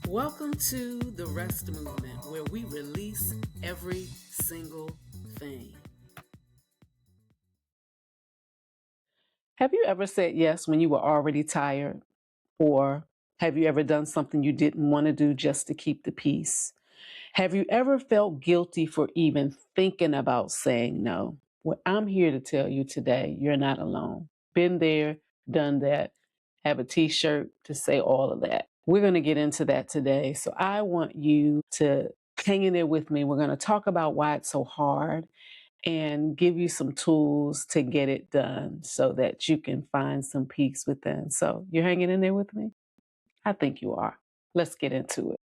Welcome to the R.E.S.T movement, where we release every single thing. Have you ever said yes when you were already tired? Or have you ever done something you didn't want to do just to keep the peace? Have you ever felt guilty for even thinking about saying no? Well, I'm here to tell you today, you're not alone. Been there, done that, have a t-shirt to say all of that. We're going to get into that today. So I want you to hang in there with me. We're going to talk about why it's so hard and give you some tools to get it done so that you can find some peace within. So you're hanging in there with me? I think you are. Let's get into it.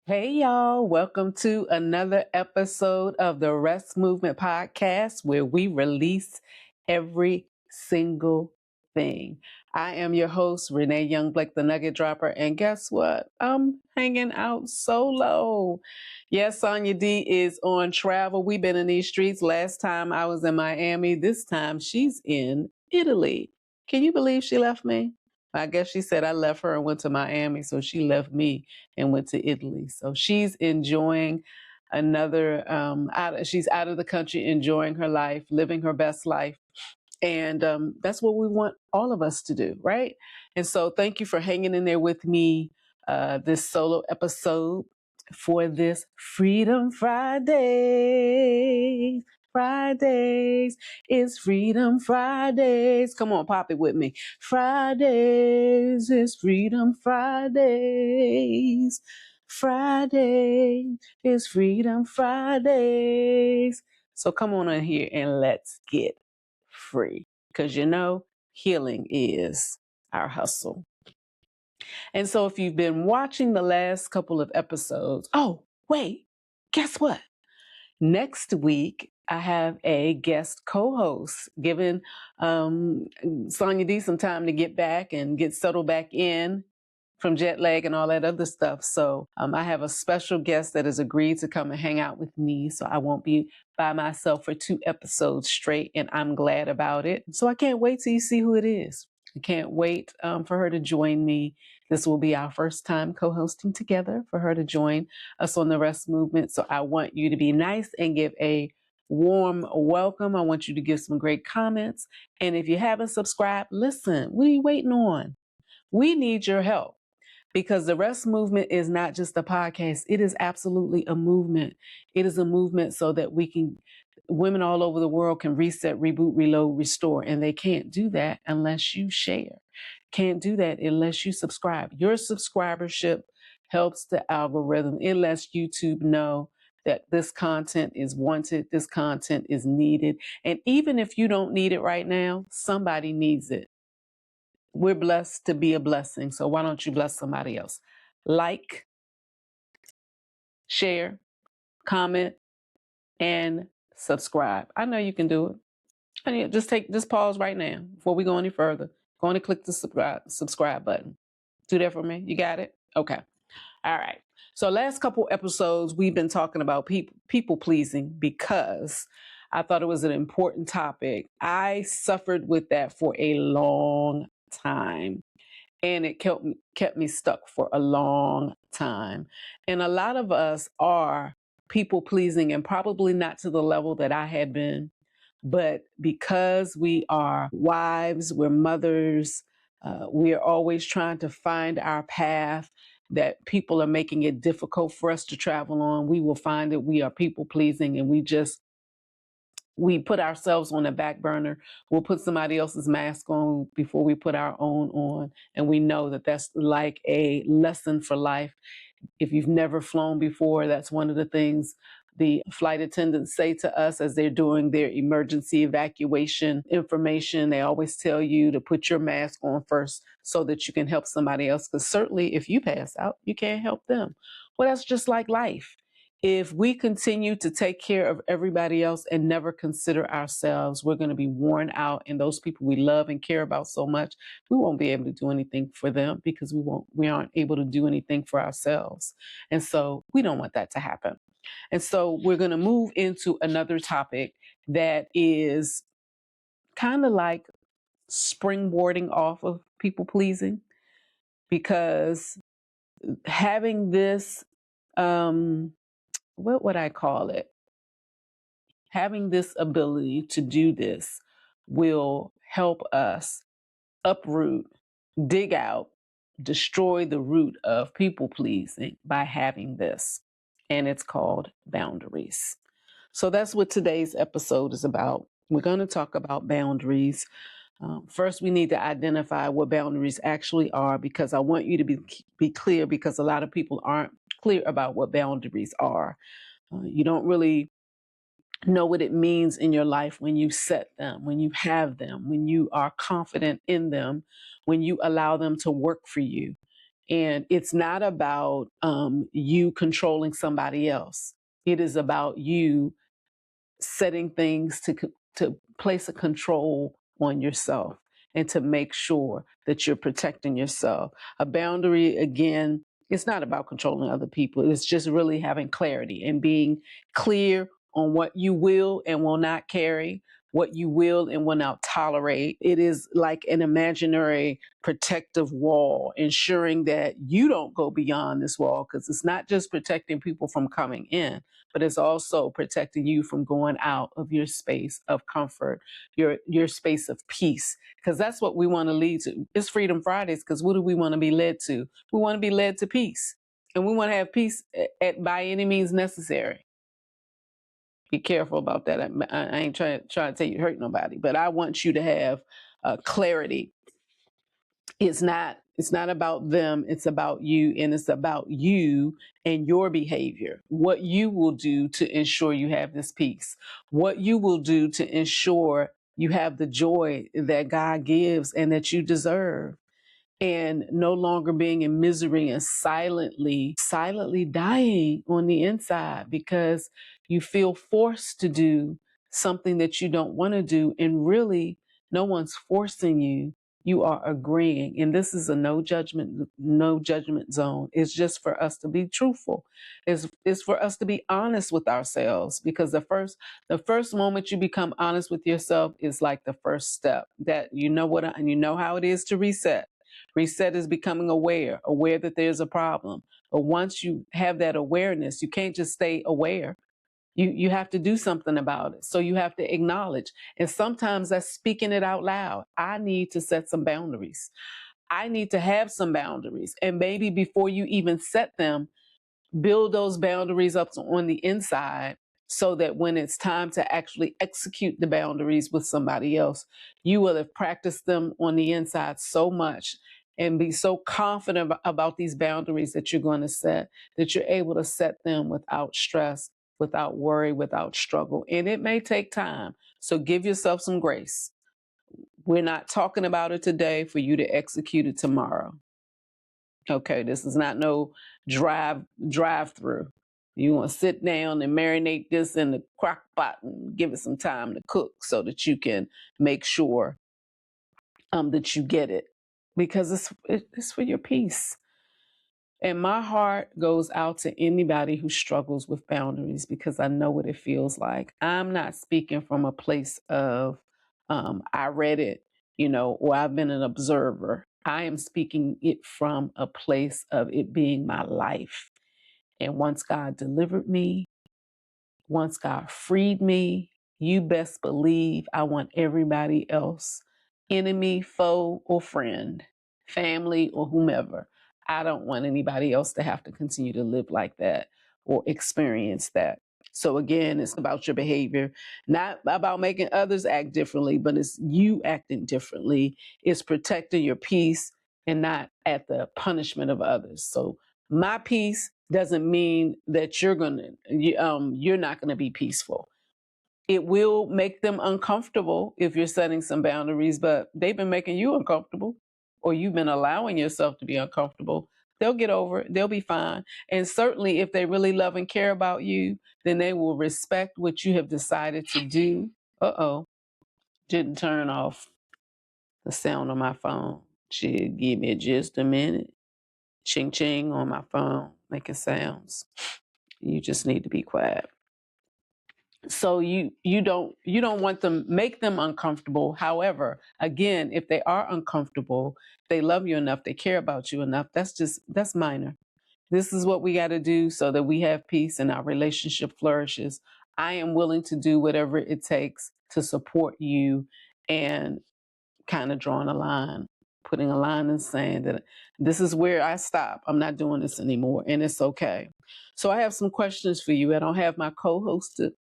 Hey, y'all. Welcome to another episode of the R.E.S.T Movement Podcast, where we release every single thing. I am your host, Renee Young Blake, the Nugget Dropper. And guess what? I'm hanging out solo. Yes, Sonya D is on travel. We've been in these streets. Last time I was in Miami. This time she's in Italy. Can you believe she left me? I guess she said I left her and went to Miami, so she left me and went to Italy. So she's enjoying she's out of the country, enjoying her life, living her best life. And that's what we want all of us to do, right? And so thank you for hanging in there with me this solo episode for this Freedom Friday. Fridays is Freedom Fridays. Come on, pop it with me. Fridays is Freedom Fridays. Friday is Freedom Fridays. So come on in here and let's get free. Because healing is our hustle. And so if you've been watching the last couple of episodes, oh, wait, guess what? Next week, I have a guest co-host giving Sonya D some time to get back and get settled back in from jet lag and all that other stuff. So I have a special guest that has agreed to come and hang out with me. So I won't be by myself for 2 episodes straight, and I'm glad about it. So I can't wait till you see who it is. I can't wait for her to join me. This will be our first time co-hosting together, for her to join us on the R.E.S.T movement. So I want you to be nice and give a warm welcome. I want you to give some great comments. And if you haven't subscribed, listen, what are you waiting on? We need your help. Because the R.E.S.T movement is not just a podcast. It is absolutely a movement. It is a movement so that women all over the world can reset, reboot, reload, restore. And they can't do that unless you share. Can't do that unless you subscribe. Your subscribership helps the algorithm. It lets YouTube know that this content is wanted, this content is needed. And even if you don't need it right now, somebody needs it. We're blessed to be a blessing. So why don't you bless somebody else? Like, share, comment, and subscribe. I know you can do it. Just pause right now before we go any further. Go on and click the subscribe button. Do that for me. You got it? Okay. All right. So last couple episodes, we've been talking about people pleasing because I thought it was an important topic. I suffered with that for a long time, and it kept me stuck for a long time. And a lot of us are people pleasing, and probably not to the level that I had been, but because we are wives, we're mothers, We are always trying to find our path that people are making it difficult for us to travel on. We will find that we are people pleasing and we put ourselves on the back burner. We'll put somebody else's mask on before we put our own on. And we know that that's like a lesson for life. If you've never flown before, that's one of the things the flight attendants say to us as they're doing their emergency evacuation information. They always tell you to put your mask on first so that you can help somebody else. Because certainly if you pass out, you can't help them. Well, that's just like life. If we continue to take care of everybody else and never consider ourselves, we're going to be worn out. And those people we love and care about so much, we won't be able to do anything for them because we aren't able to do anything for ourselves. And so we don't want that to happen. And so we're going to move into another topic that is kind of like springboarding off of people pleasing, because having this, what would I call it? Having this ability to do this will help us uproot, dig out, destroy the root of people pleasing by having this. And it's called boundaries. So that's what today's episode is about. We're going to talk about boundaries. First, we need to identify what boundaries actually are, because I want you to be clear, because a lot of people aren't clear about what boundaries are. You don't really know what it means in your life when you set them, when you have them, when you are confident in them, when you allow them to work for you. And it's not about you controlling somebody else. It is about you setting things to place a control on yourself and to make sure that you're protecting yourself. A boundary, again, it's not about controlling other people. It's just really having clarity and being clear on what you will and will not carry, what you will and will not tolerate. It is like an imaginary protective wall, ensuring that you don't go beyond this wall, because it's not just protecting people from coming in, but it's also protecting you from going out of your space of comfort, your space of peace, because that's what we want to lead to. It's Freedom Fridays, because what do we want to be led to? We want to be led to peace, and we want to have peace by any means necessary. Be careful about that. I ain't trying to tell you to hurt nobody, but I want you to have clarity. It's not about them, it's about you, and it's about you and your behavior. What you will do to ensure you have this peace. What you will do to ensure you have the joy that God gives and that you deserve, and no longer being in misery and silently dying on the inside because you feel forced to do something that you don't want to do. And really, no one's forcing you. You are agreeing. And this is a no judgment zone. It's just for us to be truthful. It's for us to be honest with ourselves, because the first moment you become honest with yourself is like the first step that and you know how it is to reset. Reset is becoming aware that there's a problem. But once you have that awareness, you can't just stay aware. You have to do something about it. So you have to acknowledge. And sometimes that's speaking it out loud. I need to set some boundaries. I need to have some boundaries. And maybe before you even set them, build those boundaries up on the inside, so that when it's time to actually execute the boundaries with somebody else, you will have practiced them on the inside so much and be so confident about these boundaries that you're going to set, that you're able to set them without stress, without worry, without struggle. And it may take time. So give yourself some grace. We're not talking about it today for you to execute it tomorrow. Okay, this is not no drive through. You want to sit down and marinate this in the crock pot and give it some time to cook so that you can make sure that you get it, because it's for your peace. And my heart goes out to anybody who struggles with boundaries, because I know what it feels like. I'm not speaking from a place of I read it, or I've been an observer. I am speaking it from a place of it being my life. And once God delivered me, once God freed me, you best believe I want everybody else enemy, foe, or friend, family, or whomever. I don't want anybody else to have to continue to live like that or experience that. So again, it's about your behavior, not about making others act differently, but it's you acting differently. It's protecting your peace and not at the punishment of others. So my peace doesn't mean that you're not gonna be peaceful. It will make them uncomfortable if you're setting some boundaries, but they've been making you uncomfortable or you've been allowing yourself to be uncomfortable. They'll get over it. They'll be fine. And certainly, if they really love and care about you, then they will respect what you have decided to do. Uh-oh, didn't turn off the sound on my phone. Should give me just a minute. Ching ching on my phone, making sounds. You just need to be quiet. So you don't want them, make them uncomfortable. However, again, if they are uncomfortable, they love you enough, they care about you enough, that's minor. This is what we got to do so that we have peace and our relationship flourishes. I am willing to do whatever it takes to support you, and kind of drawing a line, putting a line and saying that this is where I stop. I'm not doing this anymore, and it's okay. So I have some questions for you. I don't have my co-host to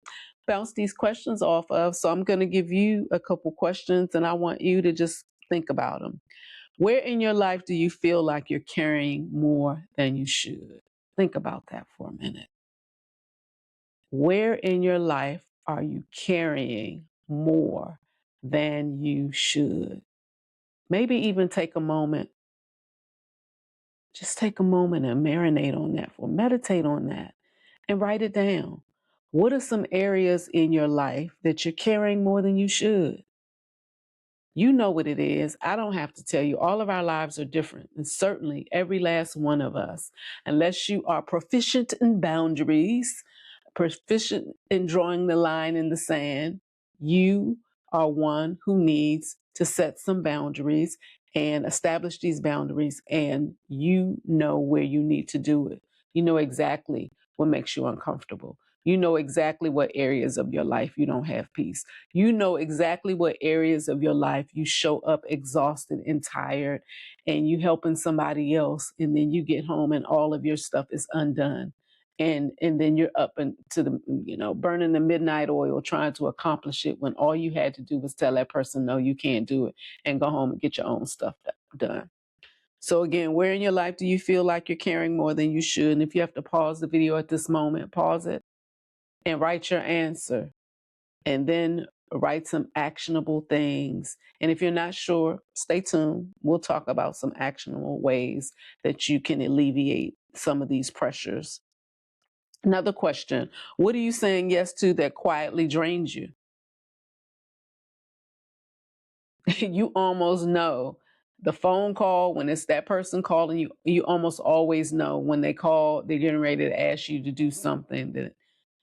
bounce these questions off of, so I'm going to give you a couple questions, and I want you to just think about them. Where in your life do you feel like you're carrying more than you should? Think about that for a minute. Where in your life are you carrying more than you should? Maybe even take a moment, just take a moment and marinate on that, or meditate on that and write it down. What are some areas in your life that you're carrying more than you should? You know what it is. I don't have to tell you. All of our lives are different. And certainly every last one of us, unless you are proficient in boundaries, proficient in drawing the line in the sand, you are one who needs to set some boundaries and establish these boundaries. And you know where you need to do it. You know exactly what makes you uncomfortable. You know exactly what areas of your life you don't have peace. You know exactly what areas of your life you show up exhausted and tired, and you helping somebody else, and then you get home and all of your stuff is undone. And then you're up and to the, burning the midnight oil trying to accomplish it when all you had to do was tell that person, no, you can't do it, and go home and get your own stuff done. So again, where in your life do you feel like you're carrying more than you should? And if you have to pause the video at this moment, pause it and write your answer, and then write some actionable things. And if you're not sure, stay tuned. We'll talk about some actionable ways that you can alleviate some of these pressures. Another question: what are you saying yes to that quietly drains you? You almost know the phone call, when it's that person calling you, you almost always know when they call, they're getting ready to ask you to do something that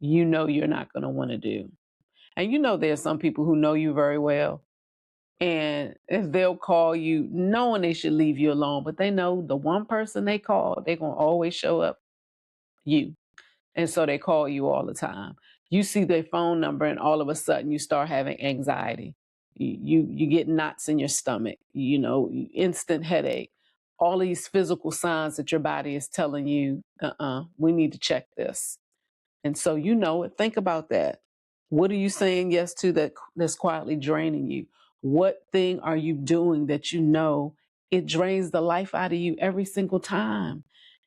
you know you're not going to want to do. And you know, there's some people who know you very well, and if they'll call you knowing they should leave you alone, but they know the one person they call, they're going to always show up, you. And so they call you all the time. You see their phone number and all of a sudden you start having anxiety. You get knots in your stomach, instant headache, all these physical signs that your body is telling you, we need to check this. And so you know it. Think about that. What are you saying yes to that's quietly draining you? What thing are you doing that you know it drains the life out of you every single time?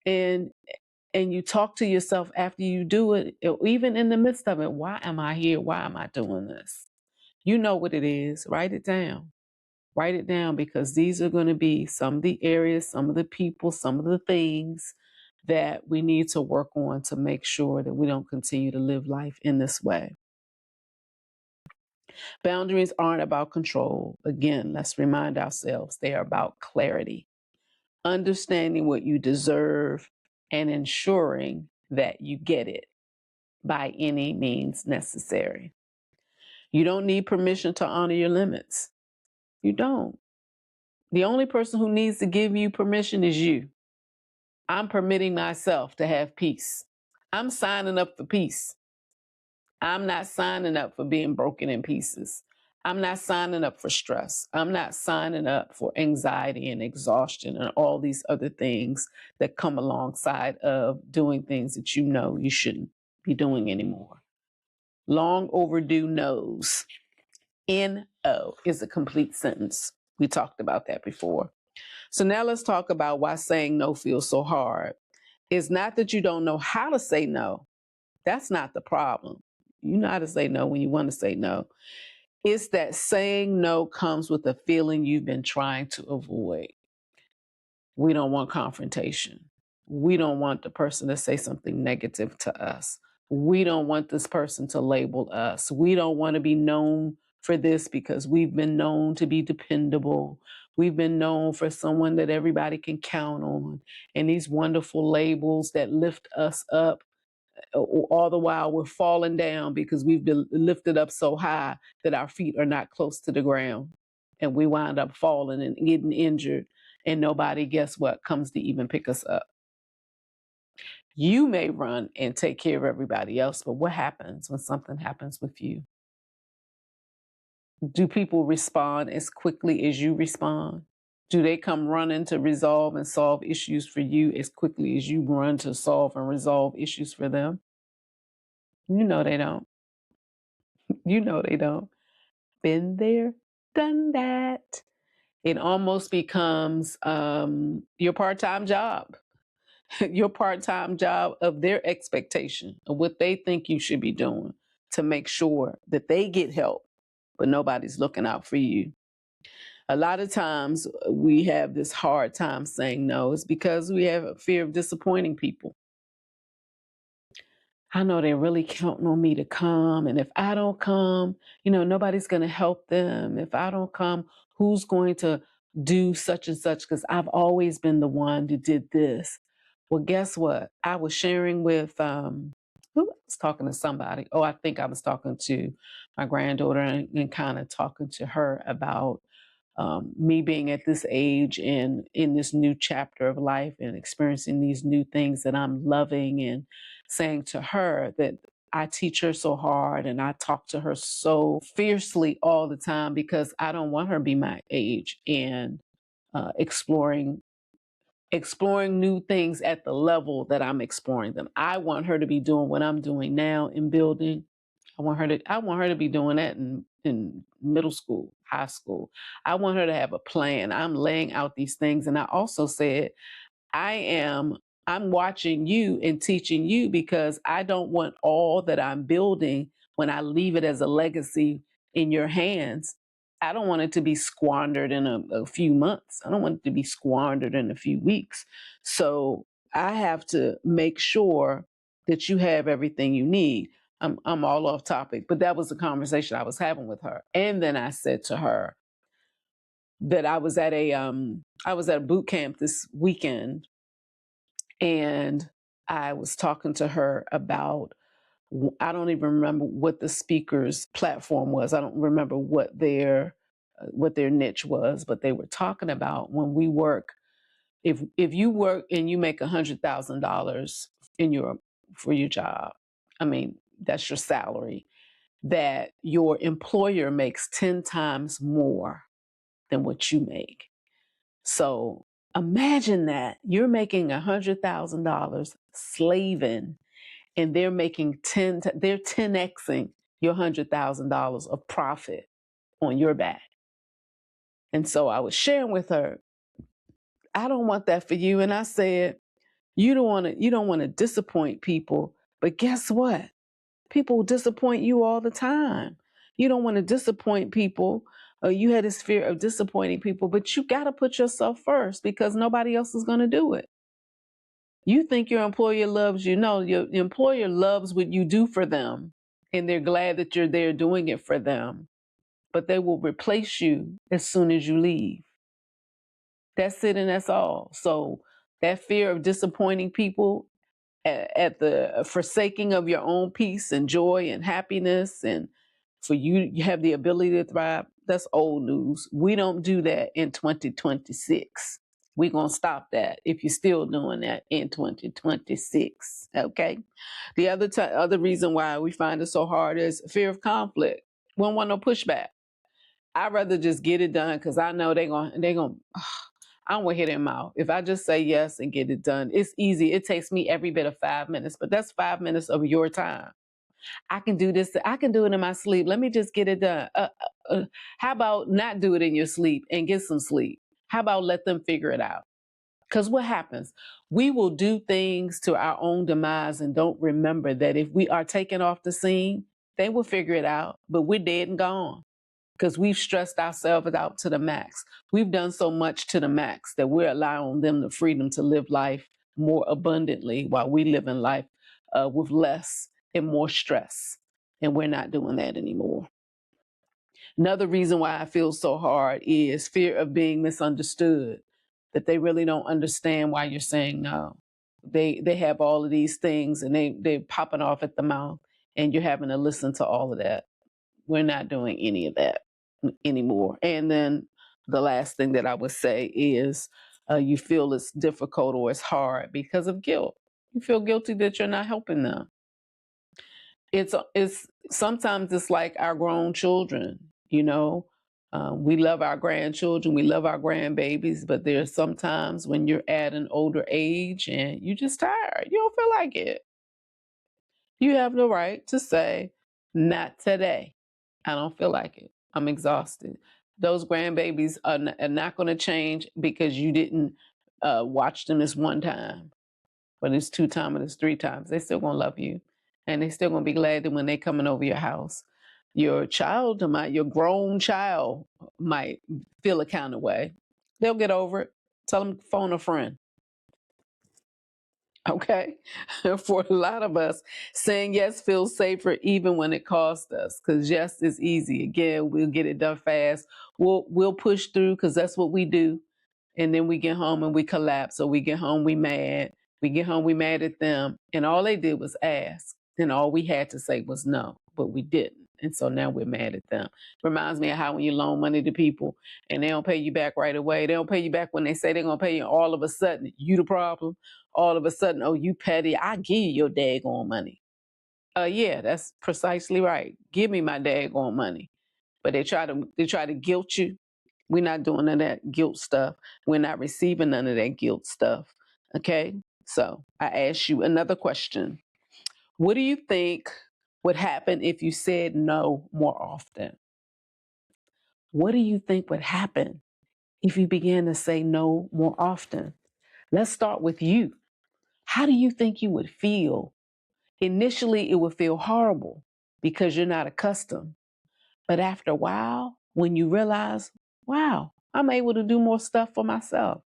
And and you talk to yourself after you do it, even in the midst of it. Why am I here? Why am I doing this? You know what it is. Write it down. Write it down, because these are going to be some of the areas, some of the people, some of the things that we need to work on to make sure that we don't continue to live life in this way. Boundaries aren't about control. Again, let's remind ourselves they are about clarity, understanding what you deserve, and ensuring that you get it by any means necessary. You don't need permission to honor your limits. You don't. The only person who needs to give you permission is you. I'm permitting myself to have peace. I'm signing up for peace. I'm not signing up for being broken in pieces. I'm not signing up for stress. I'm not signing up for anxiety and exhaustion and all these other things that come alongside of doing things that you know you shouldn't be doing anymore. Long overdue no's. N-O is a complete sentence. We talked about that before. So now let's talk about why saying no feels so hard. It's not that you don't know how to say no. That's not the problem. You know how to say no when you want to say no. It's that saying no comes with a feeling you've been trying to avoid. We don't want confrontation. We don't want the person to say something negative to us. We don't want this person to label us. We don't want to be known for this because we've been known to be dependable. We've been known for someone that everybody can count on. And these wonderful labels that lift us up, all the while we're falling down because we've been lifted up so high that our feet are not close to the ground. And we wind up falling and getting injured. And nobody, guess what, comes to even pick us up. You may run and take care of everybody else, but what happens when something happens with you? Do people respond as quickly as you respond? Do they come running to resolve and solve issues for you as quickly as you run to solve and resolve issues for them? You know they don't. You know they don't. Been there, done that. It almost becomes your part-time job, your part-time job of their expectation of what they think you should be doing to make sure that they get help, but nobody's looking out for you. A lot of times we have this hard time saying no. It's because we have a fear of disappointing people. I know they're really counting on me to come. And if I don't come, nobody's going to help them. If I don't come, who's going to do such and such? Because I've always been the one who did this. Well, guess what? I was sharing with, who was talking to somebody? Oh, I think I was talking to my granddaughter and kind of talking to her about me being at this age and in this new chapter of life and experiencing these new things that I'm loving, and saying to her that I teach her so hard and I talk to her so fiercely all the time because I don't want her to be my age and exploring new things at the level that I'm exploring them. I want her to be doing what I'm doing now in building. I want her to be doing that in middle school, high school. I want her to have a plan. I'm laying out these things. And I also said, I'm watching you and teaching you because I don't want all that I'm building when I leave it as a legacy in your hands. I don't want it to be squandered in a few months. I don't want it to be squandered in a few weeks. So I have to make sure that you have everything you need. I'm all off topic, but that was the conversation I was having with her. And then I said to her that I was at a boot camp this weekend, and I was talking to her about, I don't even remember what the speaker's platform was. I don't remember what their niche was, but they were talking about when we work. If you work and you make $100,000 for your job, I mean that's your salary, that your employer makes 10 times more than what you make. So imagine that you're making $100,000 slaving, and they're making they're 10xing your $100,000 of profit on your back. And so I was sharing with her, I don't want that for you. And I said, you don't want to disappoint people, but guess what? People disappoint you all the time. You don't want to disappoint people. You had this fear of disappointing people, but you got to put yourself first because nobody else is going to do it. You think your employer loves you. No, your employer loves what you do for them, and they're glad that you're there doing it for them, but they will replace you as soon as you leave. That's it, and that's all. So that fear of disappointing people at the forsaking of your own peace and joy and happiness, and for you have the ability to thrive, that's old news. We don't do that in 2026. We're going to stop that if you're still doing that in 2026. Okay. The other reason why we find it so hard is fear of conflict. We don't want no pushback. I'd rather just get it done because I know they're gonna I don't want to hear their mouth. If I just say yes and get it done, it's easy. It takes me every bit of 5 minutes, but that's 5 minutes of your time. I can do this. I can do it in my sleep. Let me just get it done. How about not do it in your sleep and get some sleep? How about let them figure it out? Because what happens? We will do things to our own demise and don't remember that if we are taken off the scene, they will figure it out, but we're dead and gone because we've stressed ourselves out to the max. We've done so much to the max that we're allowing them the freedom to live life more abundantly while we live in life with less and more stress. And we're not doing that anymore. Another reason why I feel so hard is fear of being misunderstood, that they really don't understand why you're saying no. They have all of these things and they're popping off at the mouth and you're having to listen to all of that. We're not doing any of that anymore. And then the last thing that I would say is you feel it's difficult or it's hard because of guilt. You feel guilty that you're not helping them. It's sometimes it's like our grown children, you know. We love our grandchildren, we love our grandbabies, but there's sometimes when you're at an older age and you're just tired, you don't feel like it. You have the right to say, not today. I don't feel like it. I'm exhausted. Those grandbabies are not going to change because you didn't watch them this one time, but it's 2 times and it's 3 times. They're still going to love you. And they're still going to be glad that when they're coming over your house. Your your grown child might feel a kind of way. They'll get over it. Tell them to phone a friend. Okay. For a lot of us, saying yes feels safer even when it costs us. Because yes is easy. Again, we'll get it done fast. We'll push through because that's what we do. And then we get home and we collapse. Or we get home, we mad. We get home, we mad at them. And all they did was ask. And all we had to say was no, but we didn't. And so now we're mad at them. Reminds me of how when you loan money to people and they don't pay you back right away. They don't pay you back when they say they're going to pay you. All of a sudden, you the problem. All of a sudden, oh, you petty. I give you your daggone money. Yeah, that's precisely right. Give me my daggone money. But they try to guilt you. We're not doing none of that guilt stuff. We're not receiving none of that guilt stuff. Okay? So I ask you another question. What do you think would happen if you said no more often? What do you think would happen if you began to say no more often? Let's start with you. How do you think you would feel? Initially, it would feel horrible because you're not accustomed. But after a while, when you realize, wow, I'm able to do more stuff for myself.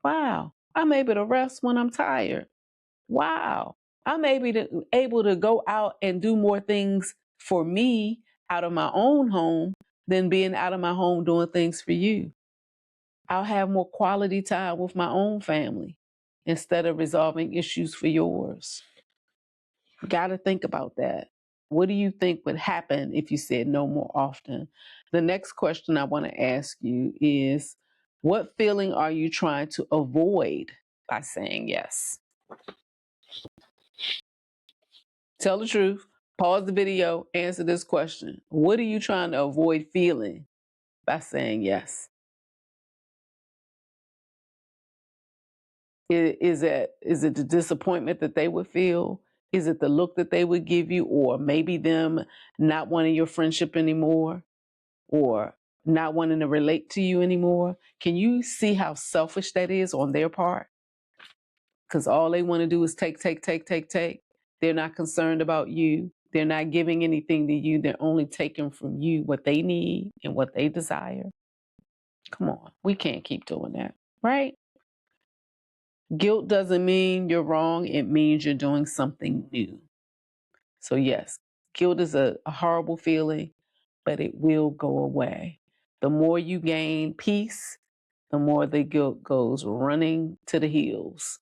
Wow, I'm able to rest when I'm tired. Wow, I'm able to go out and do more things for me out of my own home than being out of my home doing things for you. I'll have more quality time with my own family instead of resolving issues for yours. Got to think about that. What do you think would happen if you said no more often? The next question I want to ask you is, what feeling are you trying to avoid by saying yes? Tell the truth. Pause the video. Answer this question. What are you trying to avoid feeling by saying yes? Is it the disappointment that they would feel? Is it the look that they would give you, or maybe them not wanting your friendship anymore, or not wanting to relate to you anymore? Can you see how selfish that is on their part? Because all they want to do is take, take, take, take, take. They're not concerned about you. They're not giving anything to you. They're only taking from you what they need and what they desire. Come on, we can't keep doing that, right? Guilt doesn't mean you're wrong. It means you're doing something new. So yes, guilt is a horrible feeling, but it will go away. The more you gain peace, the more the guilt goes running to the hills.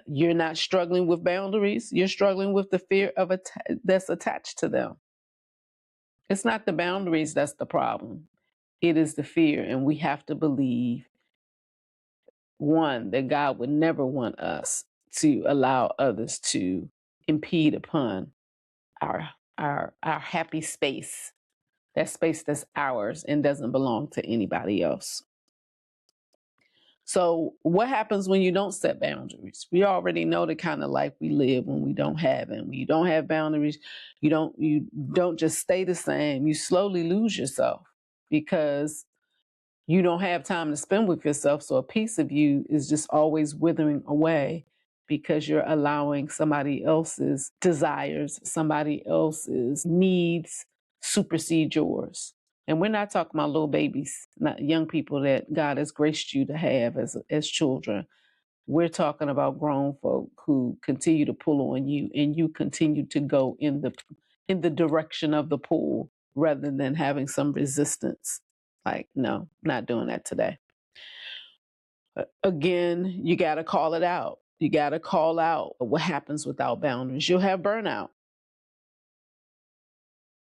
You're not struggling with boundaries. You're struggling with the fear that's attached to them. It's not the boundaries that's the problem. It is the fear. And we have to believe, one, that God would never want us to allow others to impede upon our happy space. That space that's ours and doesn't belong to anybody else. So what happens when you don't set boundaries? We already know the kind of life we live when we don't have them. When you don't have boundaries, you don't just stay the same. You slowly lose yourself because you don't have time to spend with yourself. So a piece of you is just always withering away because you're allowing somebody else's desires, somebody else's needs supersede yours. And we're not talking about little babies, not young people that God has graced you to have as children. We're talking about grown folk who continue to pull on you and you continue to go in the direction of the pull rather than having some resistance. Like, no, not doing that today. Again, you got to call it out. You got to call out what happens without boundaries. You'll have burnout.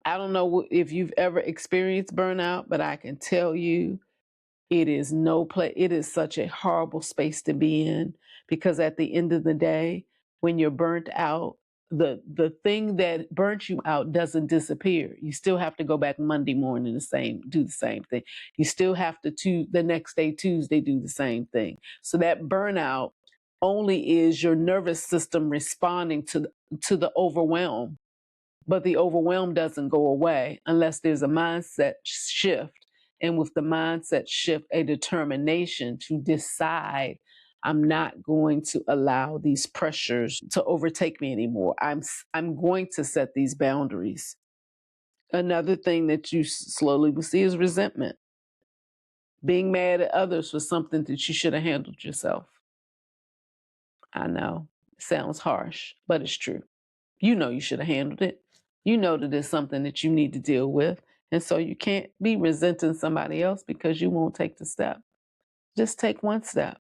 I don't know if you've ever experienced burnout, but I can tell you it is no play. It is such a horrible space to be in because at the end of the day, when you're burnt out, the thing that burnt you out doesn't disappear. You still have to go back Monday morning do the same thing. You still have to the next day, Tuesday, do the same thing. So that burnout only is your nervous system responding to the overwhelm. But the overwhelm doesn't go away unless there's a mindset shift. And with the mindset shift, a determination to decide I'm not going to allow these pressures to overtake me anymore. I'm going to set these boundaries. Another thing that you slowly will see is resentment. Being mad at others for something that you should have handled yourself. I know, it sounds harsh, but it's true. You know you should have handled it. You know that it's something that you need to deal with. And so you can't be resenting somebody else because you won't take the step. Just take one step.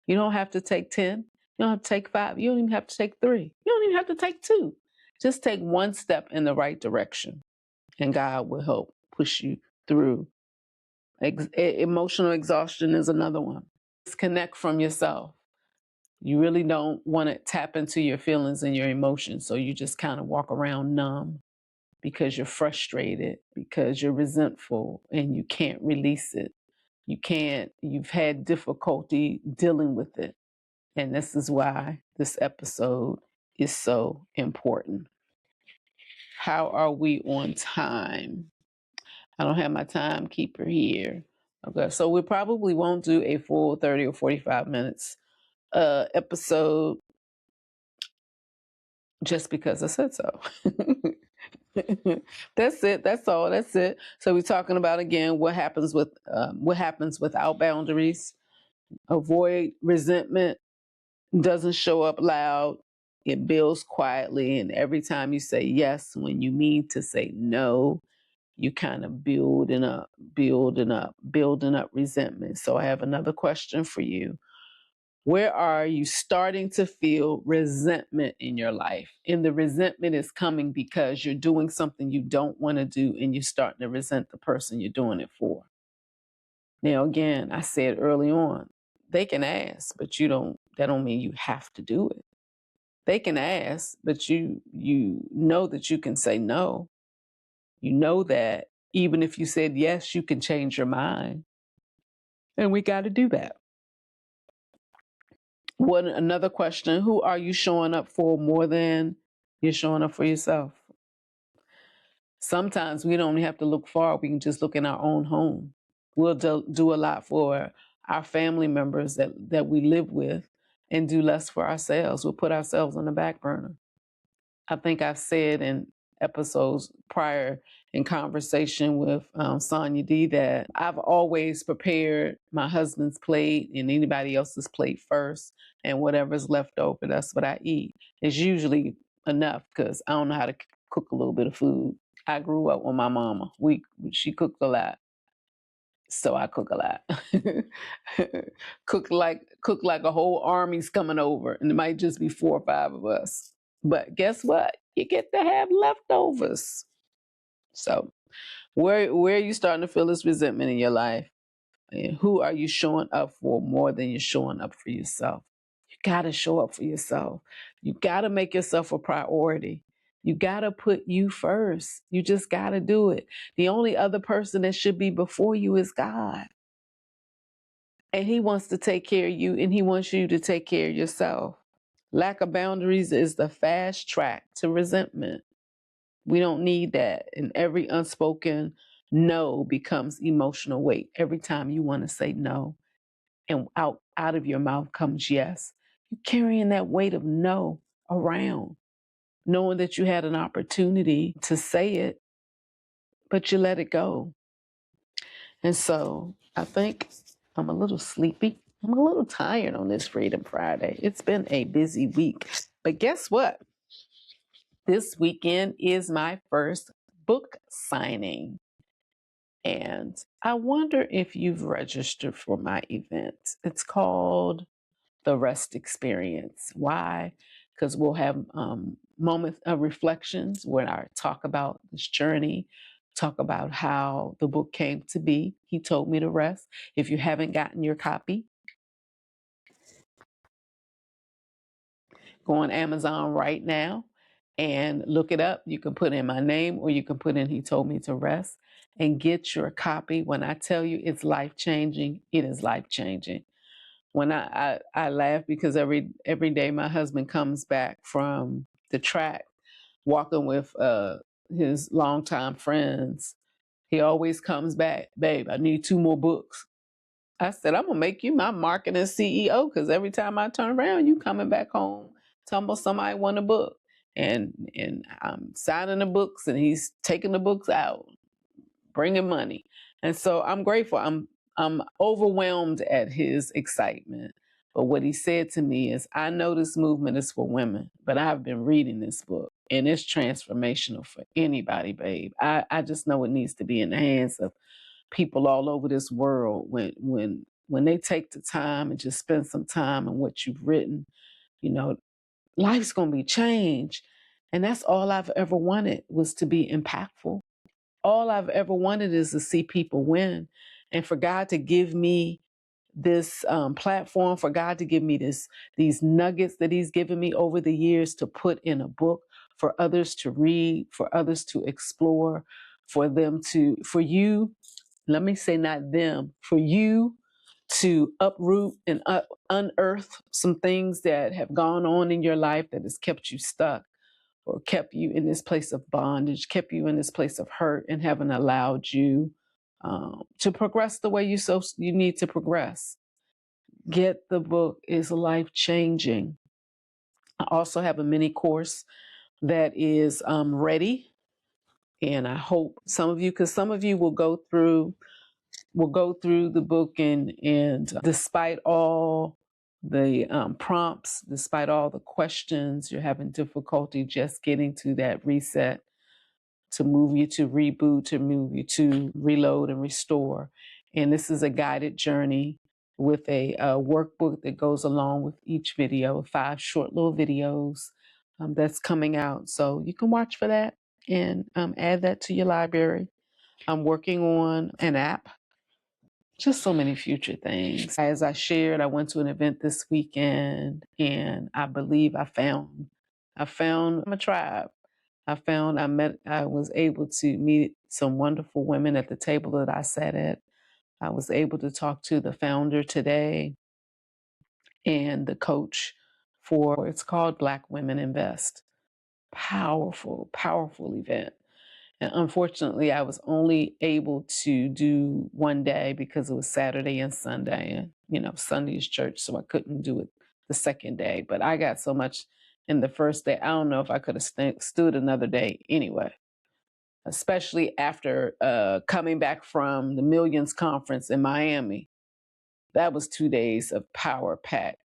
You don't have to take 10. You don't have to take 5. You don't even have to take 3. You don't even have to take 2. Just take one step in the right direction and God will help push you through. Emotional exhaustion is another one. Disconnect from yourself. You really don't want to tap into your feelings and your emotions. So you just kind of walk around numb because you're frustrated, because you're resentful and you can't release it. You've had difficulty dealing with it. And this is why this episode is so important. How are we on time? I don't have my timekeeper here. Okay, so we probably won't do a full 30 or 45 minutes episode just because I said so. That's it. That's all. That's it. So we're talking about again what happens without boundaries. Avoid resentment. Doesn't show up loud. It builds quietly, and every time you say yes when you mean to say no, you kind of building up resentment. So I have another question for you. Where are you starting to feel resentment in your life? And the resentment is coming because you're doing something you don't want to do and you're starting to resent the person you're doing it for. Now, again, I said early on, they can ask, but that don't mean you have to do it. They can ask, but you know that you can say no. You know that even if you said yes, you can change your mind. And we got to do that. Another question, who are you showing up for more than you're showing up for yourself? Sometimes we don't have to look far. We can just look in our own home. We'll do a lot for our family members that we live with and do less for ourselves. We'll put ourselves on the back burner. I think I've said in episodes prior in conversation with Sonia D that I've always prepared my husband's plate and anybody else's plate first, and whatever's left over, that's what I eat. It's usually enough because I don't know how to cook a little bit of food. I grew up with my mama. She cooked a lot, so I cook a lot. cook like a whole army's coming over, and it might just be 4 or 5 of us. But guess what? You get to have leftovers. So where are you starting to feel this resentment in your life? And who are you showing up for more than you're showing up for yourself? You got to show up for yourself. You got to make yourself a priority. You got to put you first. You just got to do it. The only other person that should be before you is God. And he wants to take care of you, and he wants you to take care of yourself. Lack of boundaries is the fast track to resentment. We don't need that. And every unspoken no becomes emotional weight. Every time you want to say no and out of your mouth comes yes, you're carrying that weight of no around, knowing that you had an opportunity to say it, but you let it go. And so I think I'm a little sleepy. I'm a little tired on this Freedom Friday. It's been a busy week. But guess what? This weekend is my first book signing. And I wonder if you've registered for my event. It's called the R.E.S.T experience. Why? Because we'll have moments of reflections where I talk about this journey, talk about how the book came to be. He told me to rest. If you haven't gotten your copy, go on Amazon right now and look it up. You can put in my name or you can put in He Told Me to Rest and get your copy. When I tell you it's life-changing, it is life-changing. When I laugh because every day my husband comes back from the track walking with his longtime friends. He always comes back, babe, I need 2 more books. I said, I'm gonna make you my marketing CEO because every time I turn around, you coming back home talking about somebody want a book. And I'm signing the books and he's taking the books out, bringing money. And so I'm grateful. I'm overwhelmed at his excitement. But what he said to me is, I know this movement is for women, but I've been reading this book and it's transformational for anybody, babe. I just know it needs to be in the hands of people all over this world when they take the time and just spend some time on what you've written, you know, life's going to be changed. And that's all I've ever wanted, was to be impactful. All I've ever wanted is to see people win, and for God to give me this platform, for God to give me these nuggets that He's given me over the years to put in a book for others to read, for others to explore, for you, let me say not them, for you to uproot and unearth some things that have gone on in your life that has kept you stuck or kept you in this place of bondage, kept you in this place of hurt, and haven't allowed you to progress the way you need to progress. Get the book. Is life-changing. I also have a mini course that is ready. And I hope some of you, because some of you will go through the book and despite all the prompts, despite all the questions, you're having difficulty just getting to that reset, to move you to reboot, to move you to reload and restore. And this is a guided journey with a workbook that goes along with each video, 5 short little videos that's coming out. So you can watch for that and add that to your library. I'm working on an app, just so many future things. As I shared, I went to an event this weekend and I believe I found a tribe. I was able to meet some wonderful women at the table that I sat at. I was able to talk to the founder today and the coach for, it's called Black Women Invest. Powerful, powerful event. And unfortunately, I was only able to do one day because it was Saturday and Sunday. And, Sunday is church, so I couldn't do it the second day. But I got so much in the first day, I don't know if I could have stood another day anyway, especially after coming back from the Millions Conference in Miami. That was 2 days of power pack.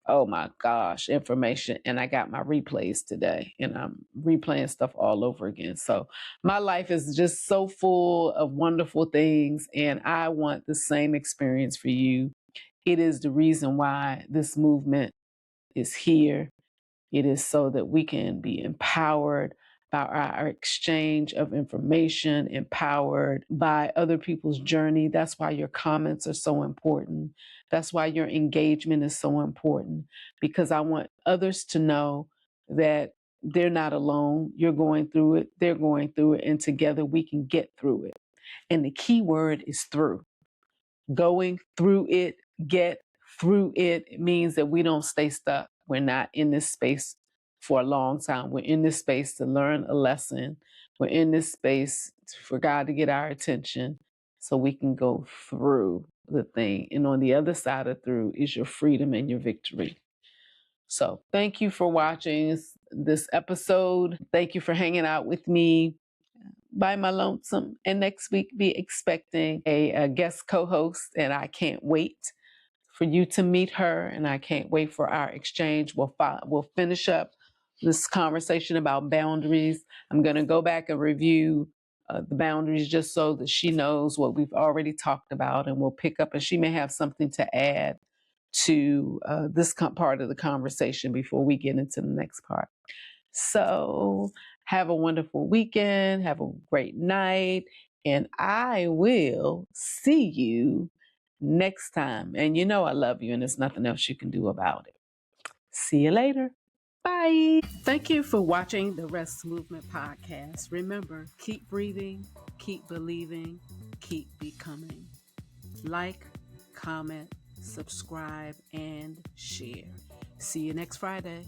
Oh my gosh, information. And I got my replays today and I'm replaying stuff all over again. So my life is just so full of wonderful things. And I want the same experience for you. It is the reason why this movement is here. It is so that we can be empowered by our exchange of information, empowered by other people's journey. That's why your comments are so important. That's why your engagement is so important, because I want others to know that they're not alone. You're going through it. They're going through it. And together we can get through it. And the key word is through. Going through it, get through it. It means that we don't stay stuck. We're not in this space for a long time. We're in this space to learn a lesson. We're in this space for God to get our attention so we can go through the thing. And on the other side of through is your freedom and your victory. So thank you for watching this episode. Thank you for hanging out with me by my lonesome. And next week, be expecting a guest co-host. And I can't wait for you to meet her. And I can't wait for our exchange. We'll finish up this conversation about boundaries. I'm going to go back and review the boundaries just so that she knows what we've already talked about. And we'll pick up, and she may have something to add to this part of the conversation before we get into the next part. So have a wonderful weekend. Have a great night. And I will see you next time. And you know I love you, and there's nothing else you can do about it. See you later. Bye. Thank you for watching the R.E.S.T Movement Podcast. Remember, keep breathing, keep believing, keep becoming. Like, comment, subscribe, and share. See you next Friday.